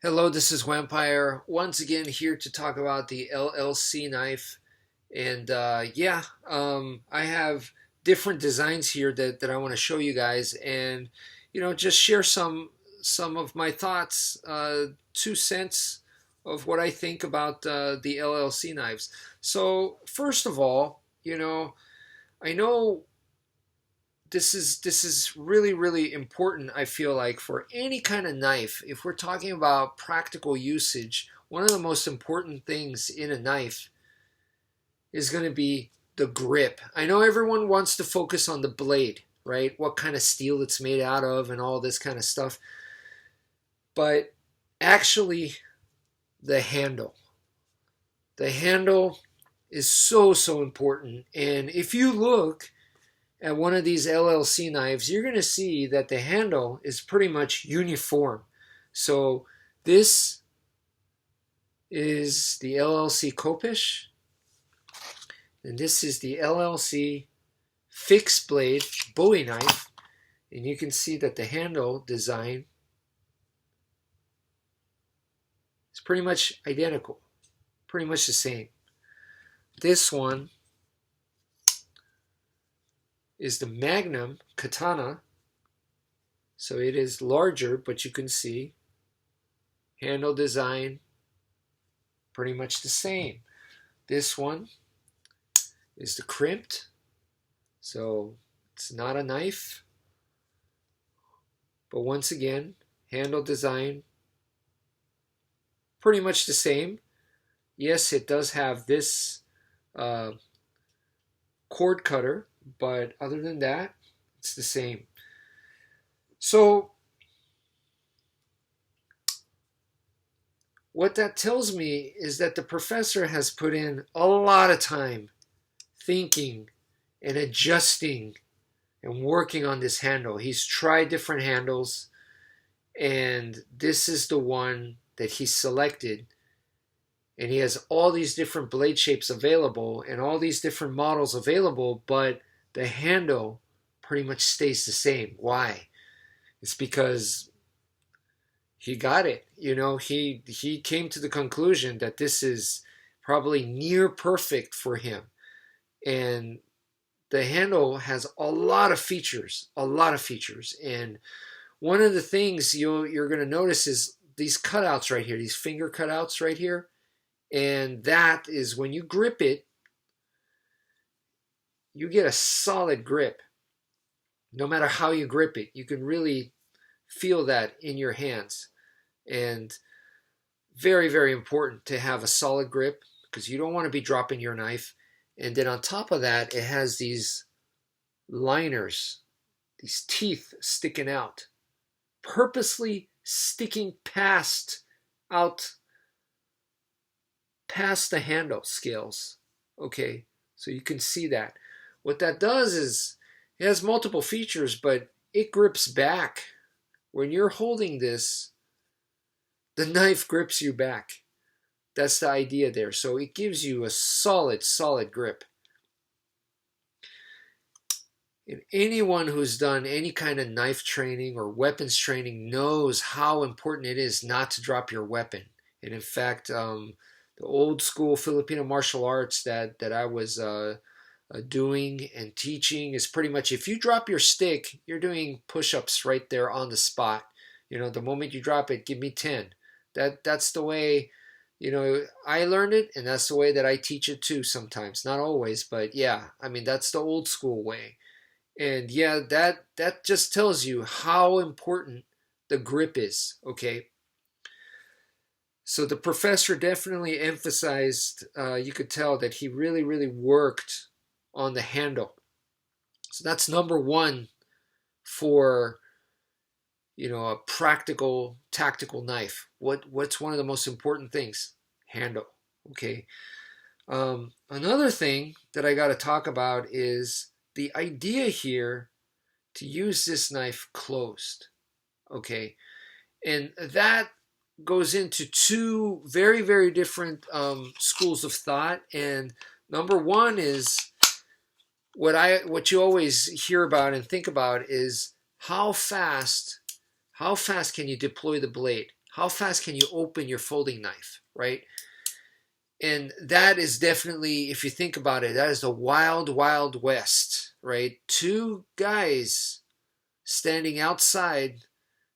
Hello, this is wmpyr once again here to talk about the LLC knife. And I have different designs here that I want to show you guys, and just share some of my thoughts, 2 cents of what I think about the LLC knives. So first of all, I know this is really important. I feel like for any kind of knife, if we're talking about practical usage, one of the most important things in a knife is going to be the grip. I know everyone wants to focus on the blade, right? What kind of steel it's made out of and all this kind of stuff. But actually, the handle. The handle is so important. And if you look at one of these LLC knives, you're going to see that the handle is pretty much uniform. So this is the LLC Kopish, and this is the LLC fixed blade Bowie knife, and you can see that the handle design is pretty much identical, pretty much the same. This one is the Magnum Katana, so it is larger, but you can see handle design pretty much the same. This one is the crimped, so it's not a knife, but once again, handle design pretty much the same. Yes, it does have this cord cutter, but other than that, it's the same. So what that tells me is that the professor has put in a lot of time thinking and adjusting and working on this handle. He's tried different handles, and this is the one that he selected. And he has all these different blade shapes available and all these different models available, but the handle pretty much stays the same. Why? It's because he got it. He came to the conclusion that this is probably near perfect for him. And the handle has a lot of features, And one of the things you're going to notice is these cutouts right here, these finger cutouts right here. And that is when you grip it, you get a solid grip. No matter how you grip it, you can really feel that in your hands. And very important to have a solid grip, because you don't want to be dropping your knife. And then on top of that, it has these liners, these teeth sticking out, purposely sticking past the handle scales. Okay, so you can see that. What that does is it has multiple features, but it grips back. When you're holding this, the knife grips you back. That's the idea there. So it gives you a solid grip. And anyone who's done any kind of knife training or weapons training knows how important it is not to drop your weapon. And in fact, the old school Filipino martial arts that I was doing and teaching is pretty much, if you drop your stick, you're doing push-ups right there on the spot. The moment you drop it, give me 10. That's the way, I learned it, and that's the way that I teach it too sometimes. Not always, but yeah, that's the old school way. And yeah, that just tells you how important the grip is, okay? So the professor definitely emphasized, you could tell that he really worked on the handle. So that's number one for, a practical, tactical knife. What's one of the most important things? Handle, okay? Another thing that I got to talk about is the idea here to use this knife closed, okay? And that goes into two very different schools of thought. And number one is what you always hear about and think about is how fast can you deploy the blade? How fast can you open your folding knife, right? And that is definitely, if you think about it, that is the wild, wild west, right? Two guys standing outside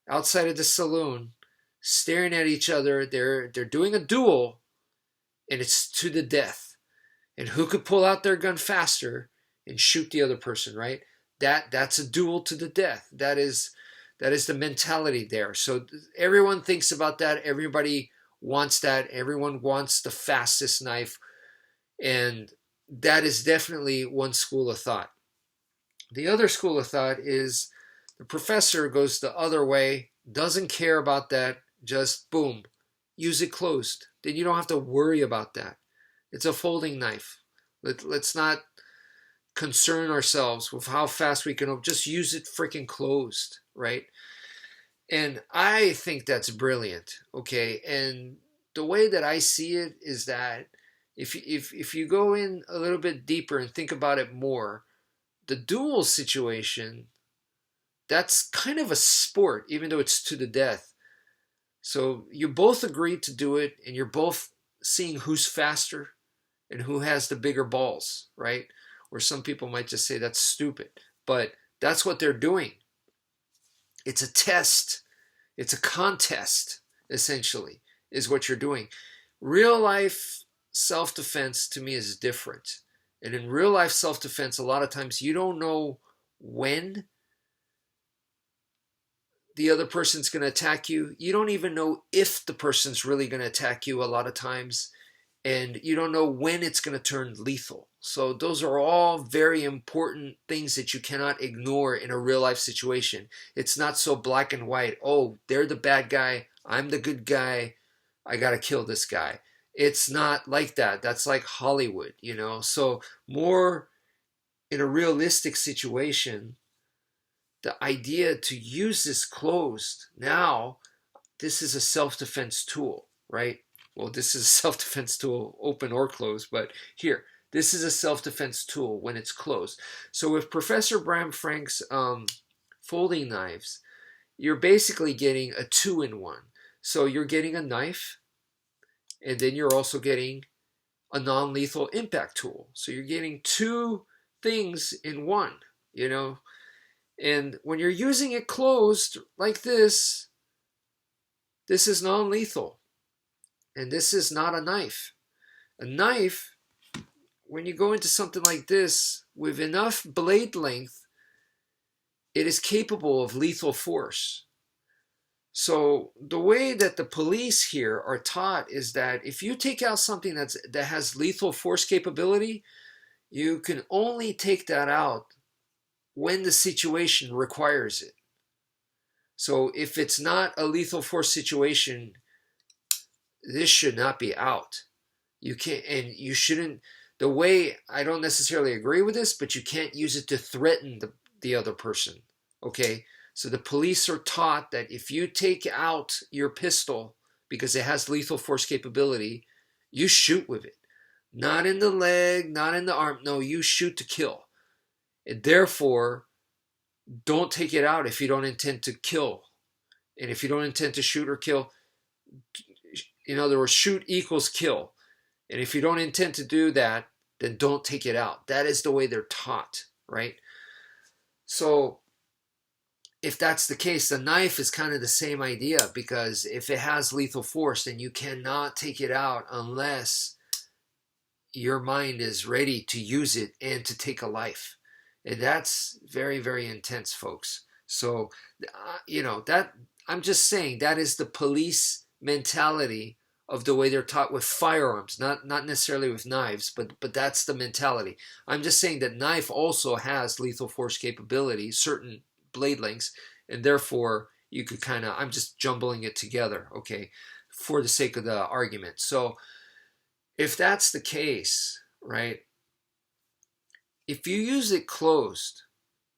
of the saloon, staring at each other. They're doing a duel, and it's to the death. And who could pull out their gun faster and shoot the other person, right? That's a duel to the death. That is the mentality there. So everyone thinks about that. Everybody wants that. Everyone wants the fastest knife. And that is definitely one school of thought. The other school of thought is the professor goes the other way, doesn't care about that, just boom, use it closed. Then you don't have to worry about that. It's a folding knife. Let's not concern ourselves with how fast we can just use it freaking closed, right? And I think that's brilliant, okay? And the way that I see it is that if you go in a little bit deeper and think about it more, the duel situation, that's kind of a sport, even though it's to the death. So you both agreed to do it, and you're both seeing who's faster and who has the bigger balls, right? Or some people might just say that's stupid, but that's what they're doing. It's a test. It's a contest, essentially, is what you're doing. Real life self-defense to me is different. And in real life self-defense, a lot of times you don't know when the other person's going to attack you. You don't even know if the person's really going to attack you a lot of times. And you don't know when it's going to turn lethal. So those are all very important things that you cannot ignore in a real life situation. It's not so black and white. Oh, they're the bad guy. I'm the good guy. I got to kill this guy. It's not like that. That's like Hollywood, you know. So more in a realistic situation, the idea to use this closed, now this is a self-defense tool, right? Well, this is a self-defense tool, open or closed, but here, this is a self-defense tool when it's closed. So with Professor Bram Frank's folding knives, you're basically getting a 2-in-1. So you're getting a knife, and then you're also getting a non-lethal impact tool. So you're getting two things in one, you know. And when you're using it closed like this is non-lethal. And this is not a knife. A knife, when you go into something like this, with enough blade length, it is capable of lethal force. So the way that the police here are taught is that if you take out something that has lethal force capability, you can only take that out when the situation requires it. So if it's not a lethal force situation, this should not be out. You can't, and you shouldn't, the way, I don't necessarily agree with this, but you can't use it to threaten the other person, okay? So the police are taught that if you take out your pistol because it has lethal force capability, you shoot with it. Not in the leg, not in the arm, no, you shoot to kill. And therefore, don't take it out if you don't intend to kill. And if you don't intend to shoot or kill, in other words, shoot equals kill. And if you don't intend to do that, then don't take it out. That is the way they're taught, right? So if that's the case, the knife is kind of the same idea, because if it has lethal force, then you cannot take it out unless your mind is ready to use it and to take a life. And that's very, very intense, folks. So, you know, that I'm just saying that is the police mentality of the way they're taught with firearms, not necessarily with knives, but that's the mentality. I'm just saying that knife also has lethal force capability, certain blade lengths, and therefore you could kind of, I'm just jumbling it together, okay, for the sake of the argument. So if that's the case, right, if you use it closed,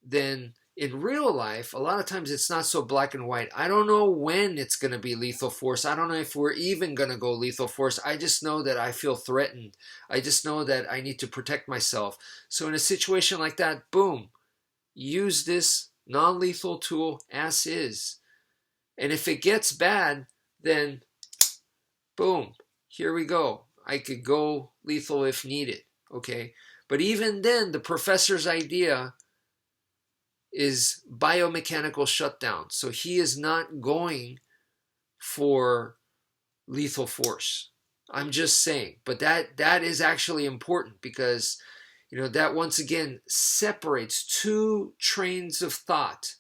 then in real life, a lot of times it's not so black and white. I don't know when it's going to be lethal force. I don't know if we're even going to go lethal force. I just know that I feel threatened. I just know that I need to protect myself. So in a situation like that, boom, use this non-lethal tool as is. And if it gets bad, then boom, here we go. I could go lethal if needed, okay? But even then, the professor's idea is biomechanical shutdown. So he is not going for lethal force. I'm just saying. But that is actually important because, that once again separates two trains of thought.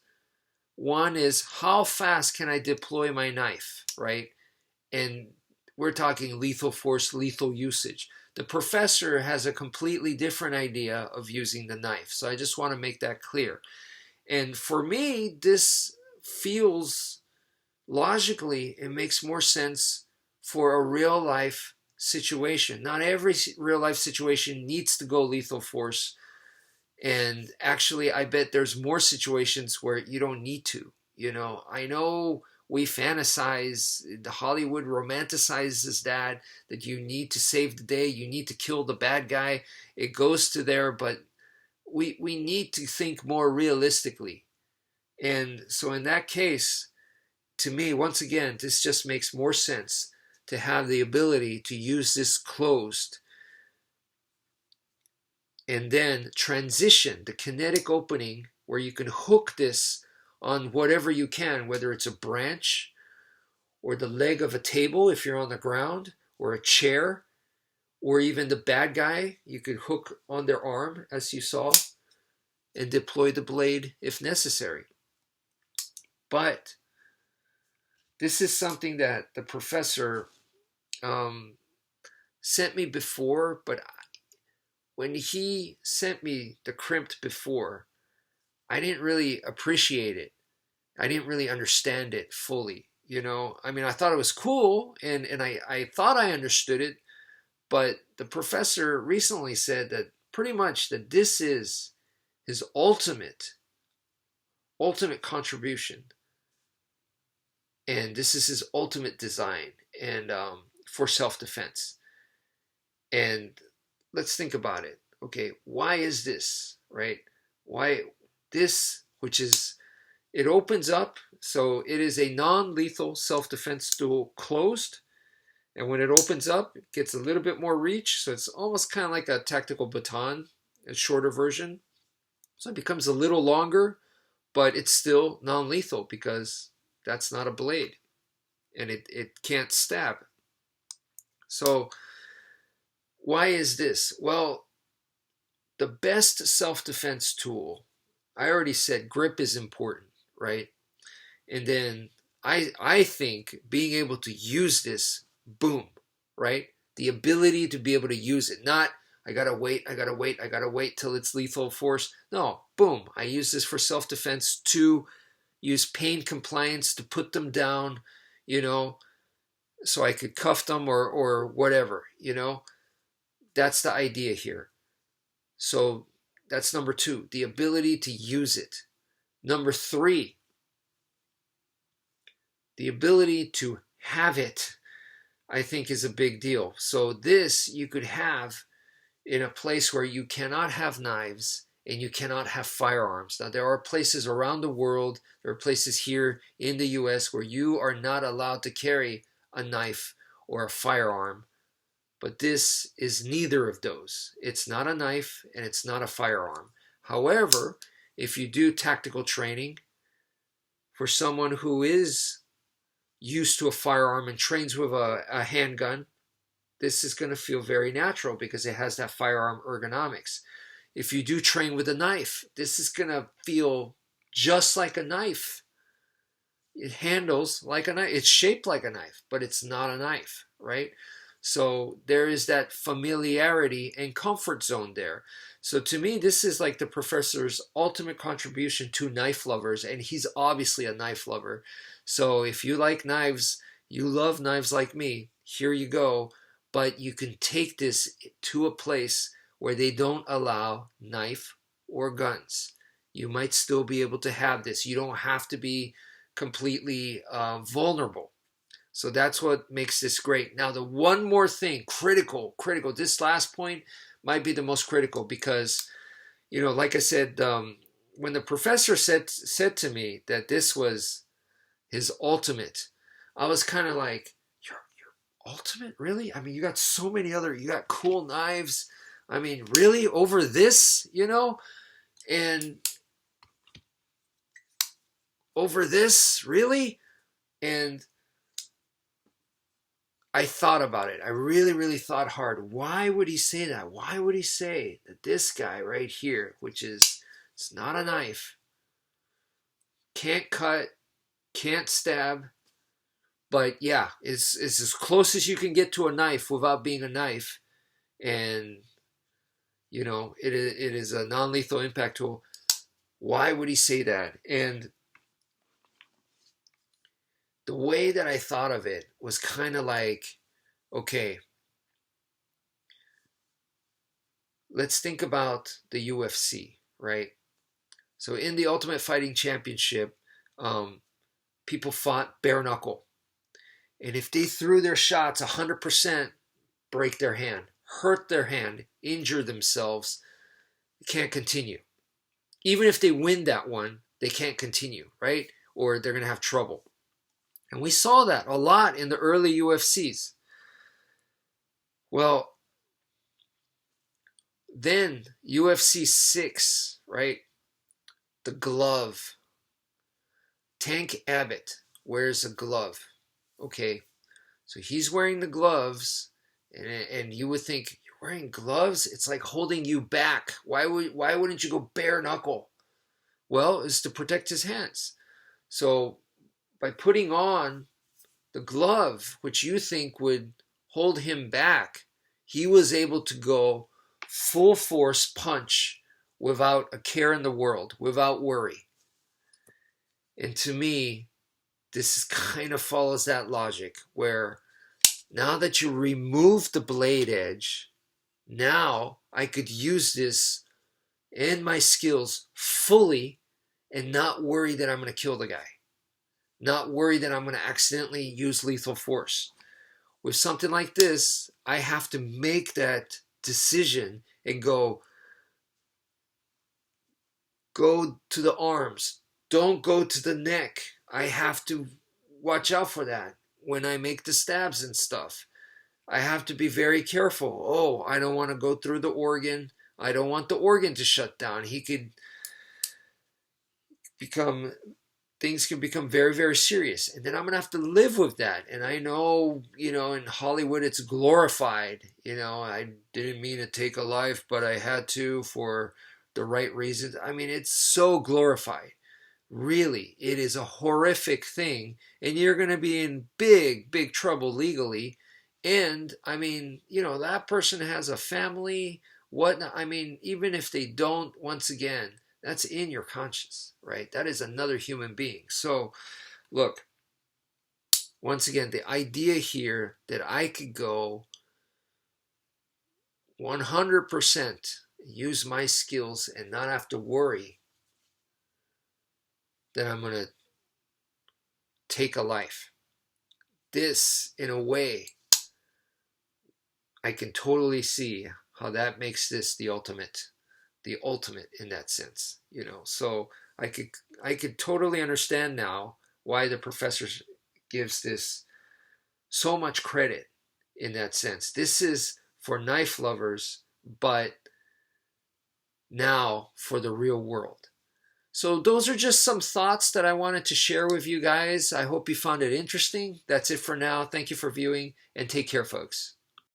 One is how fast can I deploy my knife, right? And we're talking lethal force, lethal usage. The professor has a completely different idea of using the knife. So I just want to make that clear. And for me, this feels logically, it makes more sense for a real life situation. Not every real life situation needs to go lethal force. And actually, I bet there's more situations where you don't need to. I know we fantasize, the Hollywood romanticizes that you need to save the day, you need to kill the bad guy. It goes to there, but we need to think more realistically. And so in that case, to me, once again, this just makes more sense to have the ability to use this closed and then transition the kinetic opening where you can hook this on whatever you can, whether it's a branch or the leg of a table if you're on the ground, or a chair, or even the bad guy, you could hook on their arm, as you saw, and deploy the blade if necessary. But this is something that the professor sent me before, but when he sent me the crimped before, I didn't really appreciate it. I didn't really understand it fully. I thought it was cool, and I thought I understood it, but the professor recently said that pretty much that this is his ultimate contribution, and this is his ultimate design and for self-defense. And let's think about it. Okay, why is this, right? Why this, which is, it opens up, so it is a non-lethal self-defense tool closed, and when it opens up, it gets a little bit more reach, so it's almost kind of like a tactical baton, a shorter version. So it becomes a little longer, but it's still non-lethal because that's not a blade, and it can't stab. So why is this? Well, the best self-defense tool, I already said grip is important, right? And then I think being able to use this, boom, right? The ability to be able to use it, not I gotta wait till it's lethal force. No, boom, I use this for self-defense, to use pain compliance to put them down, so I could cuff them or whatever, That's the idea here. So that's number 2, the ability to use it. Number 3, the ability to have it, I think, is a big deal. So this you could have in a place where you cannot have knives and you cannot have firearms. Now, there are places around the world, there are places here in the US where you are not allowed to carry a knife or a firearm. But this is neither of those. It's not a knife and it's not a firearm. However, if you do tactical training for someone who is used to a firearm and trains with a handgun, this is going to feel very natural because it has that firearm ergonomics. If you do train with a knife, this is going to feel just like a knife. It handles like a knife. It's shaped like a knife, but it's not a knife, right? So there is that familiarity and comfort zone there. So to me, this is like the professor's ultimate contribution to knife lovers, and he's obviously a knife lover. So if you like knives, you love knives like me, here you go. But you can take this to a place where they don't allow knife or guns. You might still be able to have this. You don't have to be completely vulnerable. So that's what makes this great. Now, the one more thing, critical, this last point might be the most critical because, like I said, when the professor said to me that this was his ultimate, I was kind of like, you're ultimate? Really? I mean, you got so many other, you got cool knives. I mean, really? Over this, you know? And over this, really? And I thought about it. I really, really thought hard. Why would he say that? Why would he say that this guy right here, which is, it's not a knife, can't cut, can't stab, but yeah, it's as close as you can get to a knife without being a knife. And, you know, it is a non-lethal impact tool. Why would he say that? And the way that I thought of it was kind of like, okay, let's think about the UFC, right? So in the Ultimate Fighting Championship, people fought bare knuckle. And if they threw their shots 100%, break their hand, hurt their hand, injure themselves, they can't continue. Even if they win that one, they can't continue, right? Or they're going to have trouble. And we saw that a lot in the early UFCs. Well, then UFC 6, right? The glove. Tank Abbott wears a glove. Okay, so he's wearing the gloves, and you would think, you're wearing gloves? It's like holding you back. Why wouldn't you go bare knuckle? Well, it's to protect his hands. So by putting on the glove, which you think would hold him back, he was able to go full force punch without a care in the world, without worry. And to me, this kind of follows that logic, where now that you remove the blade edge, now I could use this and my skills fully and not worry that I'm going to kill the guy. Not worry that I'm going to accidentally use lethal force. With something like this, I have to make that decision and go to the arms. Don't go to the neck. I have to watch out for that when I make the stabs and stuff. I have to be very careful. Oh, I don't want to go through the organ. I don't want the organ to shut down. Things can become very, very serious. And then I'm going to have to live with that. And I know, you know, in Hollywood it's glorified. You know, I didn't mean to take a life, but I had to for the right reasons. I mean, it's so glorified. Really, it is a horrific thing, and you're going to be in big, big trouble legally. And I mean, you know, that person has a family, whatnot. I mean, even if they don't, once again, that's in your conscience, right? That is another human being. So, look, once again, the idea here that I could go 100% use my skills and not have to worry that I'm going to take a life. This, in a way, I can totally see how that makes this the ultimate in that sense, you know. So I could totally understand now why the professor gives this so much credit in that sense. This is for knife lovers, but now for the real world. So those are just some thoughts that I wanted to share with you guys. I hope you found it interesting. That's it for now. Thank you for viewing, and take care, folks.